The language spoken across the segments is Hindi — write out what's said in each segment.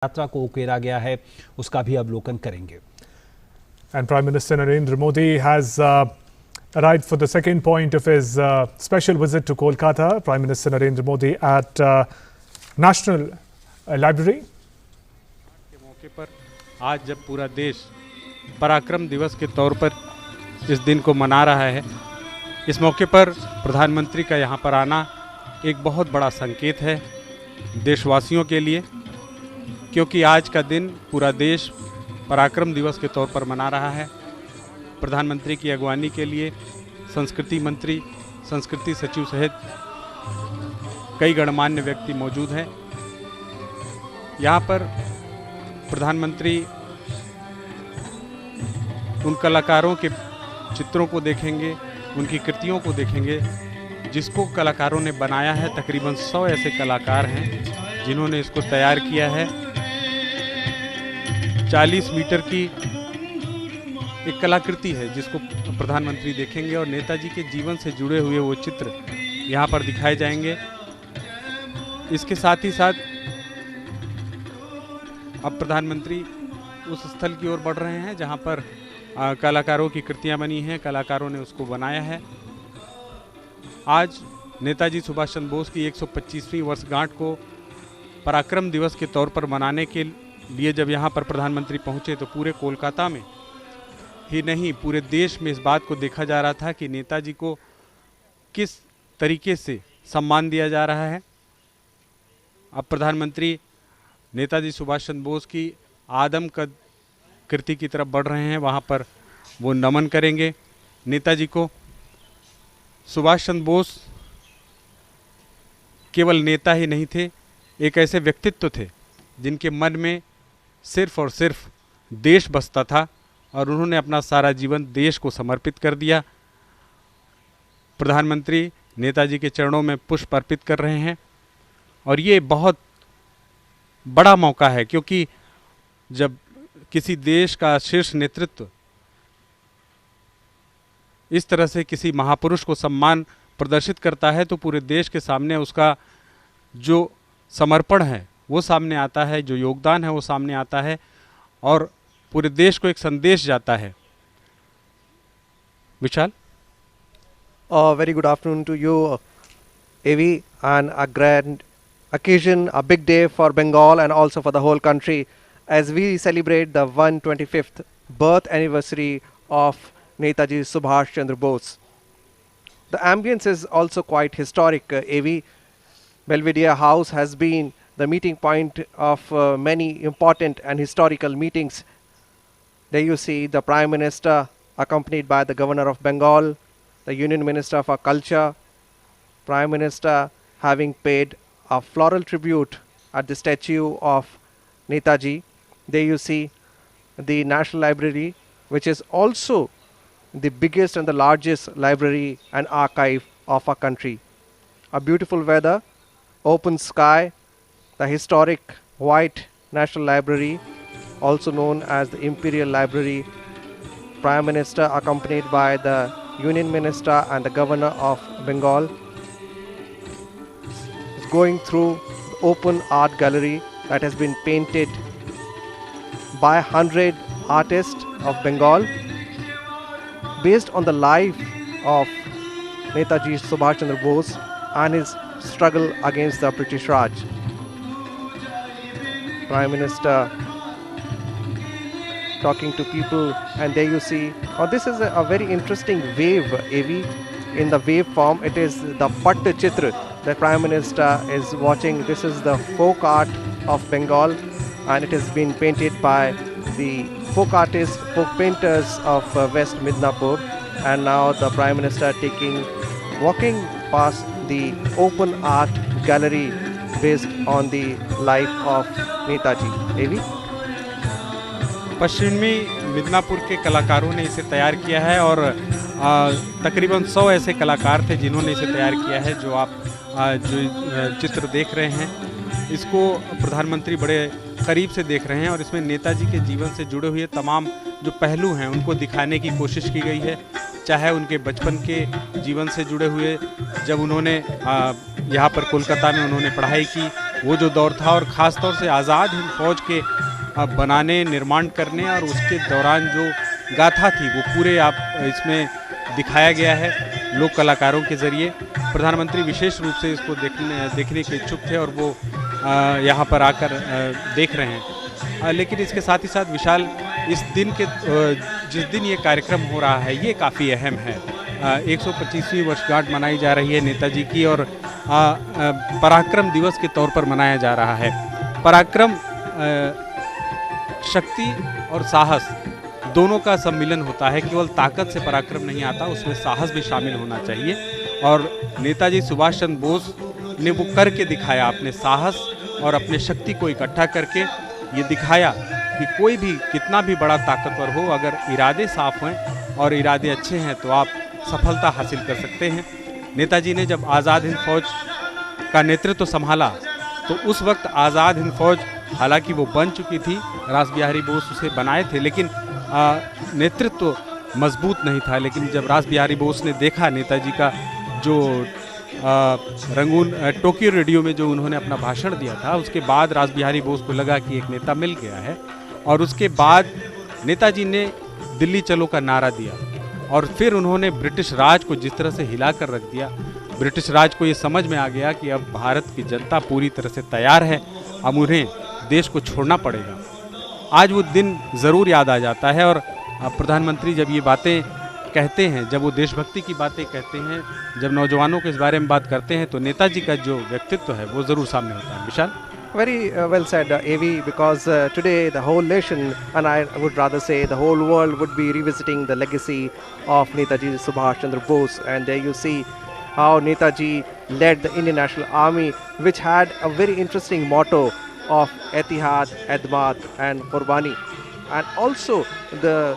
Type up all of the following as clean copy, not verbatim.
यात्रा को उकेरा गया है उसका भी अवलोकन करेंगे। And Prime Minister Narendra Modi has arrived for the second point of his special visit to Kolkata. Prime Minister Narendra Modi at National Library. के मौके पर आज जब पूरा देश पराक्रम दिवस के तौर पर इस दिन को मना रहा है, इस मौके पर प्रधानमंत्री का यहाँ पर आना एक बहुत बड़ा संकेत है देशवासियों के लिए, क्योंकि आज का दिन पूरा देश पराक्रम दिवस के तौर पर मना रहा है। प्रधानमंत्री की अगवानी के लिए संस्कृति मंत्री, संस्कृति सचिव सहित कई गणमान्य व्यक्ति मौजूद हैं। यहाँ पर प्रधानमंत्री उन कलाकारों के चित्रों को देखेंगे, उनकी कृतियों को देखेंगे जिसको कलाकारों ने बनाया है। तकरीबन 100 ऐसे कलाकार हैं जिन्होंने इसको तैयार किया है। 40 मीटर की एक कलाकृति है जिसको प्रधानमंत्री देखेंगे और नेताजी के जीवन से जुड़े हुए वो चित्र यहाँ पर दिखाए जाएंगे। इसके साथ ही साथ अब प्रधानमंत्री उस स्थल की ओर बढ़ रहे हैं जहाँ पर कलाकारों की कृतियाँ बनी हैं, कलाकारों ने उसको बनाया है। आज नेताजी सुभाष चंद्र बोस की 125वीं वर्षगांठ को पराक्रम दिवस के तौर पर मनाने के लिए जब यहाँ पर प्रधानमंत्री पहुँचे तो पूरे कोलकाता में ही नहीं, पूरे देश में इस बात को देखा जा रहा था कि नेताजी को किस तरीके से सम्मान दिया जा रहा है। अब प्रधानमंत्री नेताजी सुभाष चंद्र बोस की आदमकद कृति की तरफ बढ़ रहे हैं, वहाँ पर वो नमन करेंगे नेताजी को। सुभाष चंद्र बोस केवल नेता ही नहीं थे, एक ऐसे व्यक्तित्व थे जिनके मन में सिर्फ और सिर्फ देश बसता था और उन्होंने अपना सारा जीवन देश को समर्पित कर दिया। प्रधानमंत्री नेताजी के चरणों में पुष्प अर्पित कर रहे हैं और ये बहुत बड़ा मौका है, क्योंकि जब किसी देश का शीर्ष नेतृत्व इस तरह से किसी महापुरुष को सम्मान प्रदर्शित करता है तो पूरे देश के सामने उसका जो समर्पण है वो सामने आता है, जो योगदान है वो सामने आता है और पूरे देश को एक संदेश जाता है। विशाल, very good afternoon to you, AV, and a grand occasion, a big day for Bengal and also for the whole country as we celebrate the 125th birth anniversary of Netaji Subhash Chandra Bose. The ambience is also quite historic. AV Belvedere House has been the meeting point of many important and historical meetings. There you see the Prime Minister accompanied by the Governor of Bengal, the Union Minister for Culture, Prime Minister having paid a floral tribute at the statue of Netaji. There you see the National Library, which is also the biggest and the largest library and archive of our country. A beautiful weather, open sky, the historic white National Library, also known as the Imperial Library. Prime Minister accompanied by the Union Minister and the Governor of Bengal is going through the open art gallery that has been painted by 100 artists of Bengal based on the life of Netaji Subhash Chandra Bose and his struggle against the British Raj. Prime Minister talking to people, and there you see, this is a very interesting wave, AV. In the wave form, it is the Patt Chitra. The Prime Minister is watching. This is the folk art of Bengal, and it has been painted by the folk artists, folk painters of West Midnapur. And now the Prime Minister walking past the open art gallery based on the life of Netaji. AV? पश्चिमी मिदनापुर के कलाकारों ने इसे तैयार किया है और तकरीबन 100 ऐसे कलाकार थे जिन्होंने इसे तैयार किया है। जो आप जो चित्र देख रहे हैं इसको प्रधानमंत्री बड़े करीब से देख रहे हैं और इसमें नेताजी के जीवन से जुड़े हुए तमाम जो पहलू हैं उनको दिखाने की कोशिश की गई है। चाहे उनके बचपन के जीवन से जुड़े हुए, जब उन्होंने यहाँ पर कोलकाता में उन्होंने पढ़ाई की, वो जो दौर था, और ख़ास तौर से आज़ाद हिंद फौज के बनाने, निर्माण करने और उसके दौरान जो गाथा थी वो पूरे आप इसमें दिखाया गया है लोक कलाकारों के ज़रिए। प्रधानमंत्री विशेष रूप से इसको देखने के इच्छुक थे और वो यहाँ पर आकर देख रहे हैं। लेकिन इसके साथ ही साथ विशाल, इस दिन के जिस दिन ये कार्यक्रम हो रहा है ये काफ़ी अहम है। 125वीं वर्षगांठ मनाई जा रही है नेताजी की, और पराक्रम दिवस के तौर पर मनाया जा रहा है। पराक्रम शक्ति और साहस दोनों का सम्मिलन होता है। केवल ताकत से पराक्रम नहीं आता, उसमें साहस भी शामिल होना चाहिए। और नेताजी सुभाष चंद्र बोस ने वो करके दिखाया, अपने साहस और अपने शक्ति को इकट्ठा करके ये दिखाया कि कोई भी कितना भी बड़ा ताकतवर हो, अगर इरादे साफ हैं और इरादे अच्छे हैं तो आप सफलता हासिल कर सकते हैं। नेताजी ने जब आज़ाद हिंद फौज का नेतृत्व संभाला तो उस वक्त आज़ाद हिंद फौज, हालांकि वो बन चुकी थी, रास बिहारी बोस उसे बनाए थे, लेकिन नेतृत्व मजबूत नहीं था। लेकिन जब रास बिहारी बोस ने देखा नेताजी का जो रंगून टोक्यो रेडियो में जो उन्होंने अपना भाषण दिया था, उसके बाद रास बिहारी बोस को लगा कि एक नेता मिल गया है। और उसके बाद नेताजी ने दिल्ली चलो का नारा दिया और फिर उन्होंने ब्रिटिश राज को जिस तरह से हिला कर रख दिया, ब्रिटिश राज को ये समझ में आ गया कि अब भारत की जनता पूरी तरह से तैयार है, अब उन्हें देश को छोड़ना पड़ेगा। आज वो दिन ज़रूर याद आ जाता है। और प्रधानमंत्री जब ये बातें कहते हैं, जब वो देशभक्ति की बातें कहते हैं, जब नौजवानों के इस बारे में बात करते हैं, तो नेताजी का जो व्यक्तित्व है वो ज़रूर सामने होता है। विशाल, Very well said, AV, because today the whole nation, and I would rather say the whole world, would be revisiting the legacy of Netaji Subhash Chandra Bose. And there you see how Netaji led the Indian National Army, which had a very interesting motto of Etihad, Edmat and Qurbani. And also the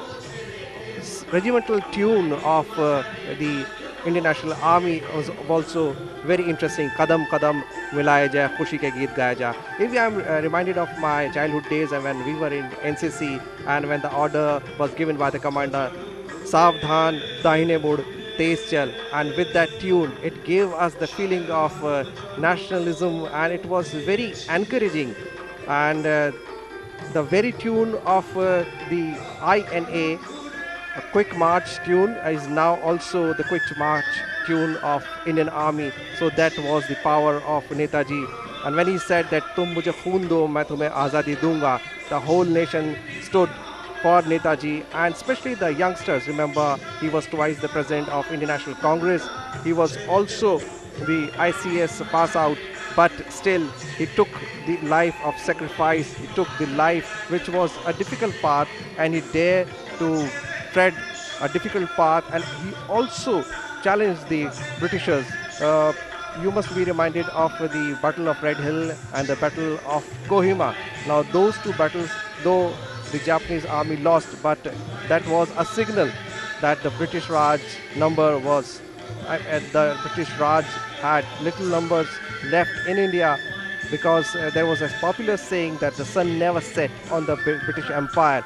regimental tune of the Indian National Army was also very interesting. Kadam Kadam Milaya Jai, Khushi ke Geet Gaya Ja. Maybe I'm reminded of my childhood days and when we were in NCC and when the order was given by the commander, Savdhan Dahine Mud Tez Chal, and with that tune it gave us the feeling of nationalism, and it was very encouraging. And the very tune of the INA, a quick march tune, is now also the quick march tune of Indian Army. So that was the power of Netaji. And when he said that tum mujhe khoon do, main tumhe azadi dunga, the whole nation stood for Netaji, and especially the youngsters. Remember, he was twice the president of Indian National Congress. He was also the ICS pass out, but still he took the life of sacrifice. He took the life which was a difficult path, and he dared to tread a difficult path, and he also challenged the Britishers. You must be reminded of the Battle of Red Hill and the Battle of Kohima. Now those two battles, though the Japanese army lost, but that was a signal that the British Raj number was, the British Raj had little numbers left in India, because there was a popular saying that the sun never set on the British Empire.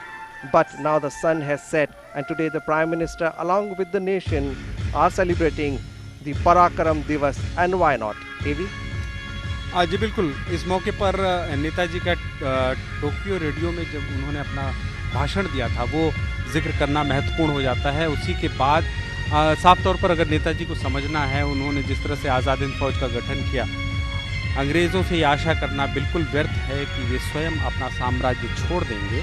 But now the sun has set, and today the Prime Minister along with the nation are celebrating the Parakram Divas, and why not? AV? जी बिल्कुल, इस मौके पर नेताजी का टोक्यो रेडियो में जब उन्होंने अपना भाषण दिया था वो जिक्र करना महत्वपूर्ण हो जाता है। उसी के बाद साफ तौर पर अगर नेताजी को समझना है, उन्होंने जिस तरह से आज़ाद हिंद फौज का गठन किया, अंग्रेज़ों से ये आशा करना बिल्कुल व्यर्थ है कि वे स्वयं अपना साम्राज्य छोड़ देंगे।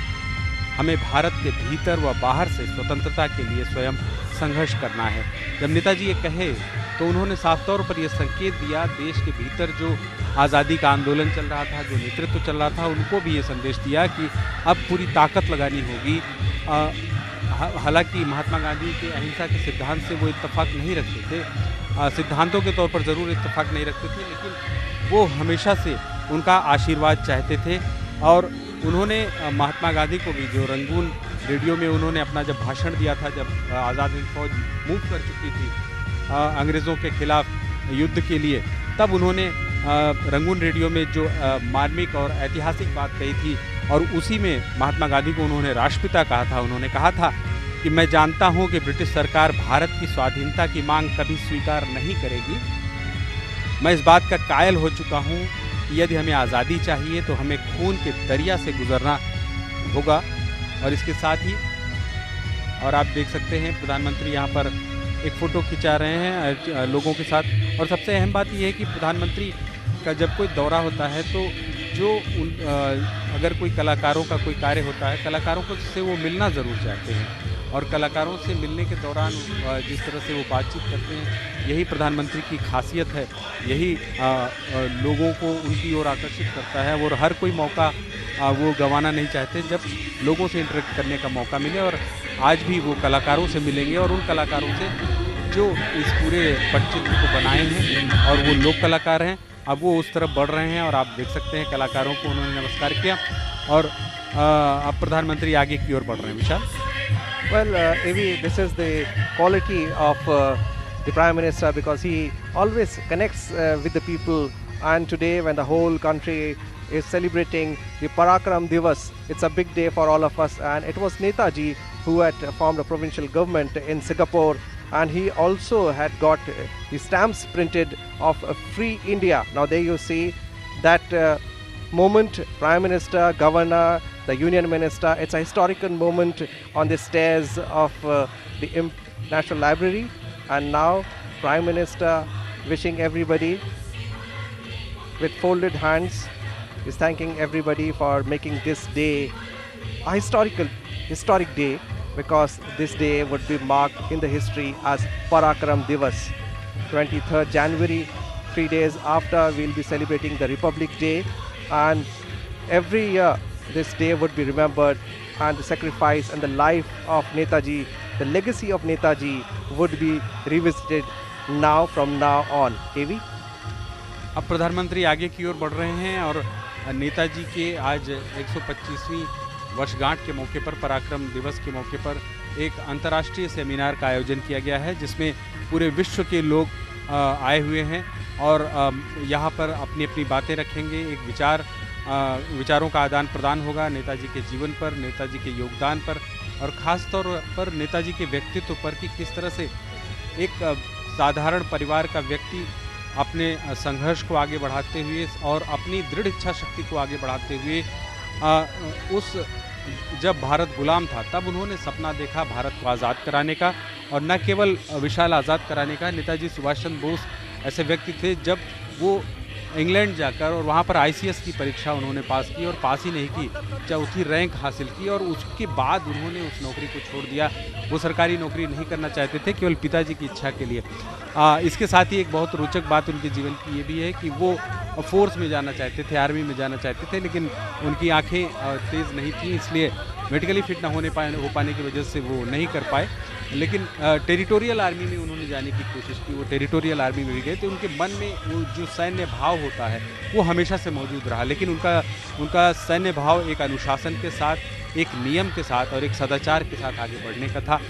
हमें भारत के भीतर व बाहर से स्वतंत्रता के लिए स्वयं संघर्ष करना है। जब नेताजी ये कहे तो उन्होंने साफ तौर पर यह संकेत दिया, देश के भीतर जो आज़ादी का आंदोलन चल रहा था, जो नेतृत्व चल रहा था, उनको भी ये संदेश दिया कि अब पूरी ताकत लगानी होगी। हालांकि महात्मा गांधी के अहिंसा के सिद्धांत से वो इत्तेफाक नहीं रखते थे, सिद्धांतों के तौर पर ज़रूर इत्तेफाक नहीं रखते थे, लेकिन वो हमेशा से उनका आशीर्वाद चाहते थे। और उन्होंने महात्मा गांधी को भी, जो रंगून रेडियो में उन्होंने अपना जब भाषण दिया था, जब आज़ाद हिंद फौज मूव कर चुकी थी अंग्रेज़ों के खिलाफ युद्ध के लिए, तब उन्होंने रंगून रेडियो में जो मार्मिक और ऐतिहासिक बात कही थी, और उसी में महात्मा गांधी को उन्होंने राष्ट्रपिता कहा था। उन्होंने कहा था कि मैं जानता हूं कि ब्रिटिश सरकार भारत की स्वाधीनता की मांग कभी स्वीकार नहीं करेगी। मैं इस बात का कायल हो चुका हूं कि यदि हमें आज़ादी चाहिए तो हमें खून के दरिया से गुजरना होगा। और इसके साथ ही और आप देख सकते हैं प्रधानमंत्री यहाँ पर एक फ़ोटो खिंचा रहे हैं लोगों के साथ। और सबसे अहम बात यह है कि प्रधानमंत्री का जब कोई दौरा होता है तो जो अगर कोई कलाकारों का कोई कार्य होता है, कलाकारों को से वो मिलना ज़रूर चाहते हैं। और कलाकारों से मिलने के दौरान जिस तरह से वो बातचीत करते हैं, यही प्रधानमंत्री की खासियत है, यही लोगों को उनकी ओर आकर्षित करता है। और हर कोई मौका वो गंवाना नहीं चाहते जब लोगों से इंटरेक्ट करने का मौका मिले। और आज भी वो कलाकारों से मिलेंगे और उन कलाकारों से जो इस पूरे पटचित्र को बनाए हैं और वो लोक कलाकार हैं, अब वो उस तरफ बढ़ रहे हैं। और आप देख सकते हैं कलाकारों को उन्होंने नमस्कार किया और अब प्रधानमंत्री आगे की ओर बढ़ रहे हैं। विशाल। Well, Avi, this is the quality of the Prime Minister, because he always connects with the people. And today, when the whole country is celebrating the Parakram Divas, it's a big day for all of us. And it was Netaji who had formed a provincial government in Singapore, and he also had got the stamps printed of Free India. Now there you see that moment, Prime Minister, Governor, the Union Minister. It's a historical moment on the stairs of the National Library. And now Prime Minister wishing everybody with folded hands, is thanking everybody for making this day a historic day, because this day would be marked in the history as Parakram Divas. 23rd January, 3 days after, we'll be celebrating the Republic Day. And every year this day would be remembered, and the sacrifice and the life of Netaji, the legacy of Netaji would be revisited now, from now on. AV? अब प्रधानमंत्री आगे की ओर बढ़ रहे हैं और नेताजी के आज 125वीं वर्षगांठ के मौके पर, पराक्रम दिवस के मौके पर एक अंतर्राष्ट्रीय सेमिनार का आयोजन किया गया है, जिसमें पूरे विश्व के लोग आए हुए हैं और यहाँ पर अपनी अपनी बातें रखेंगे। एक विचारों का आदान प्रदान होगा नेताजी के जीवन पर, नेताजी के योगदान पर और ख़ास तौर पर नेताजी के व्यक्तित्व पर कि किस तरह से एक साधारण परिवार का व्यक्ति अपने संघर्ष को आगे बढ़ाते हुए और अपनी दृढ़ इच्छा शक्ति को आगे बढ़ाते हुए जब भारत गुलाम था तब उन्होंने सपना देखा भारत को आज़ाद कराने का, और न केवल विशाल आज़ाद कराने का। नेताजी सुभाष चंद्र बोस ऐसे व्यक्ति थे, जब वो इंग्लैंड जाकर और वहाँ पर ICS की परीक्षा उन्होंने पास की और पास ही नहीं की, चौथी रैंक हासिल की और उसके बाद उन्होंने उस नौकरी को छोड़ दिया। वो सरकारी नौकरी नहीं करना चाहते थे, केवल पिताजी की इच्छा के लिए। इसके साथ ही एक बहुत रोचक बात उनके जीवन की ये भी है कि वो फोर्स में जाना चाहते थे, आर्मी में जाना चाहते थे, लेकिन उनकी आँखें तेज़ नहीं थी, इसलिए मेडिकली फिट ना हो पाने की वजह से वो नहीं कर पाए। लेकिन टेरिटोरियल आर्मी में उन्होंने जाने की कोशिश की, वो टेरिटोरियल आर्मी में भी गए, तो उनके मन में वो जो सैन्य भाव होता है वो हमेशा से मौजूद रहा। लेकिन उनका सैन्य भाव एक अनुशासन के साथ, एक नियम के साथ और एक सदाचार के साथ आगे बढ़ने का था।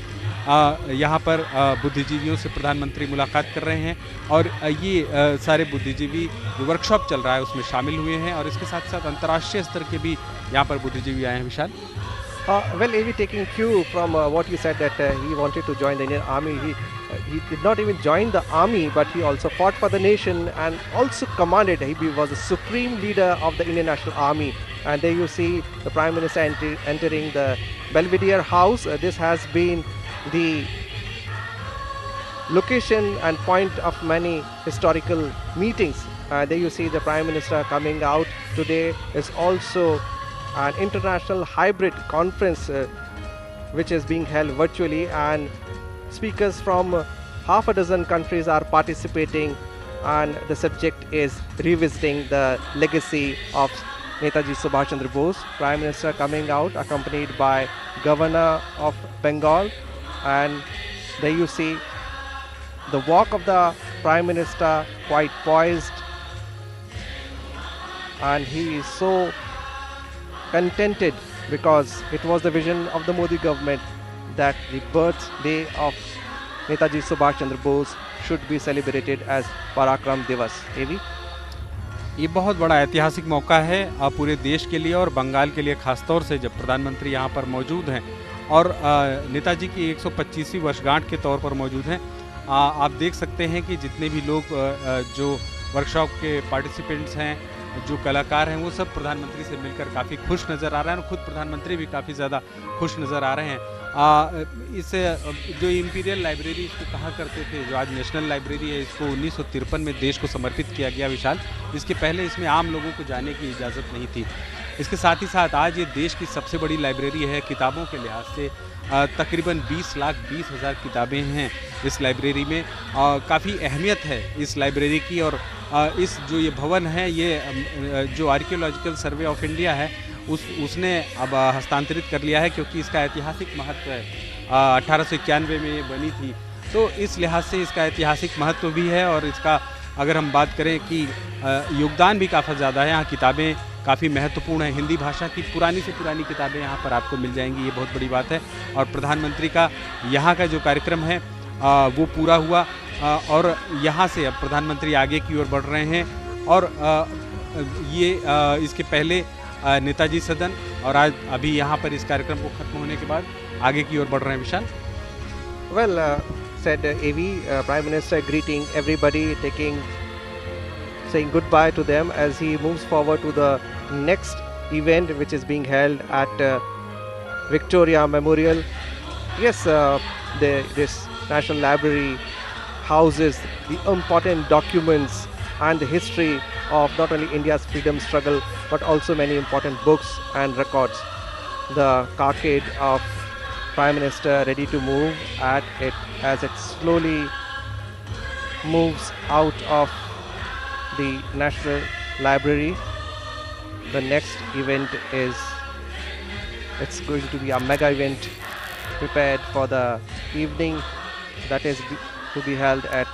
यहाँ पर बुद्धिजीवियों से प्रधानमंत्री मुलाकात कर रहे हैं और ये सारे बुद्धिजीवी जो वर्कशॉप चल रहा है उसमें शामिल हुए हैं और इसके साथ साथ अंतर्राष्ट्रीय स्तर के भी यहाँ पर बुद्धिजीवी आए हैं। विशाल। Well, AV, taking cue from what you said, that he wanted to join the Indian Army. He did not even join the army, but he also fought for the nation and also commanded. He was the supreme leader of the Indian National Army. And there you see the Prime Minister entering the Belvedere House. This has been the location and point of many historical meetings. There you see the Prime Minister coming out. Today is also an international hybrid conference which is being held virtually, and speakers from half a dozen countries are participating, and the subject is revisiting the legacy of Netaji Subhash Chandra Bose. Prime Minister coming out accompanied by Governor of Bengal, and there you see the walk of the Prime Minister, quite poised, and he is so contented because it was the vision of the Modi government that the birthday of Netaji Subhash Chandra Bose should be celebrated as Parakram Divas. AV? ये बहुत बड़ा ऐतिहासिक मौका है पूरे देश के लिए और बंगाल के लिए खास तौर से, जब प्रधानमंत्री यहाँ पर मौजूद हैं और नेताजी की 125वीं वर्षगांठ के तौर पर मौजूद हैं। आप देख सकते हैं कि जितने भी लोग जो वर्कशॉप के पार्टिसिपेंट्स हैं जो कलाकार हैं वो सब प्रधानमंत्री से मिलकर काफ़ी खुश नज़र आ रहे हैं और खुद प्रधानमंत्री भी काफ़ी ज़्यादा खुश नज़र आ रहे हैं। इस जो इम्पीरियल लाइब्रेरी इसको कहा करते थे, जो आज नेशनल लाइब्रेरी है, इसको 1953 में देश को समर्पित किया गया विशाल। इसके पहले इसमें आम लोगों को जाने की इजाज़त नहीं थी। इसके साथ ही साथ आज ये देश की सबसे बड़ी लाइब्रेरी है किताबों के लिहाज से। तकरीबन 20,20,000 किताबें हैं इस लाइब्रेरी में। काफ़ी अहमियत है इस लाइब्रेरी की। और इस जो ये भवन है, ये जो आर्कियोलॉजिकल सर्वे ऑफ इंडिया है उसने अब हस्तांतरित कर लिया है, क्योंकि इसका ऐतिहासिक महत्व है। 1891 में ये बनी थी, तो इस लिहाज से इसका ऐतिहासिक महत्व भी है। और इसका अगर हम बात करें कि योगदान भी काफ़ी ज़्यादा है। यहाँ किताबें काफ़ी महत्वपूर्ण है। हिंदी भाषा की पुरानी से पुरानी किताबें यहाँ पर आपको मिल जाएंगी, ये बहुत बड़ी बात है। और प्रधानमंत्री का यहाँ का जो कार्यक्रम है वो पूरा हुआ और यहाँ से अब प्रधानमंत्री आगे की ओर बढ़ रहे हैं। और ये इसके पहले नेताजी सदन और आज अभी यहाँ पर इस कार्यक्रम को खत्म होने के बाद आगे की ओर बढ़ रहे हैं। विशाल, Well, said AV, Prime Minister greeting everybody, saying goodbye to them as he moves forward to the next event, which is being held at Victoria Memorial. Yes, this National Library houses the important documents and the history of not only India's freedom struggle but also many important books and records. The carcade of Prime Minister ready to move at it as it slowly moves out of the National Library. The next event it's going to be a mega event prepared for the evening that is to be held at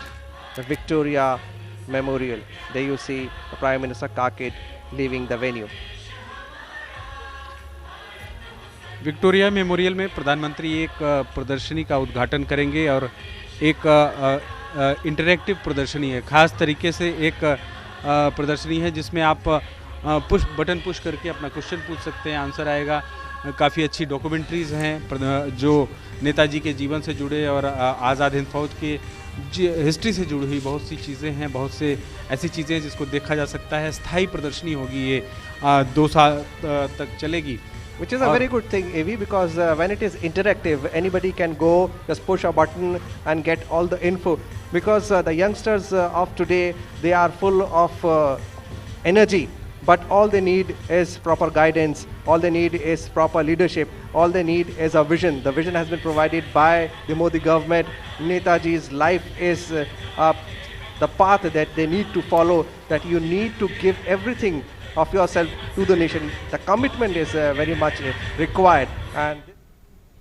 the Victoria Memorial. There you see the Prime Minister carcade leaving the venue. Victoria memorial में प्रधानमंत्री एक प्रदर्शनी का उद्घाटन करेंगे और एक इंटरैक्टिव प्रदर्शनी है, खास तरीके से एक प्रदर्शनी है जिसमें आप बटन पुश करके अपना क्वेश्चन पूछ सकते हैं, आंसर आएगा। काफ़ी अच्छी डॉक्यूमेंट्रीज़ हैं जो नेताजी के जीवन से जुड़े और आज़ाद हिंद फौज के हिस्ट्री से जुड़ी हुई बहुत सी चीज़ें हैं, बहुत से ऐसी चीज़ें हैं जिसको देखा जा सकता है। स्थायी प्रदर्शनी होगी, ये 2 साल तक चलेगी। Which is a very good thing, AV, because when it is interactive, anybody can go, just push a button and get all the info. Because the youngsters of today, they are full of energy, but all they need is proper guidance, all they need is proper leadership, all they need is a vision. The vision has been provided by the Modi government. Netaji's life is the path that they need to follow, that you need to give everything of yourself to the nation. The commitment is very much required. And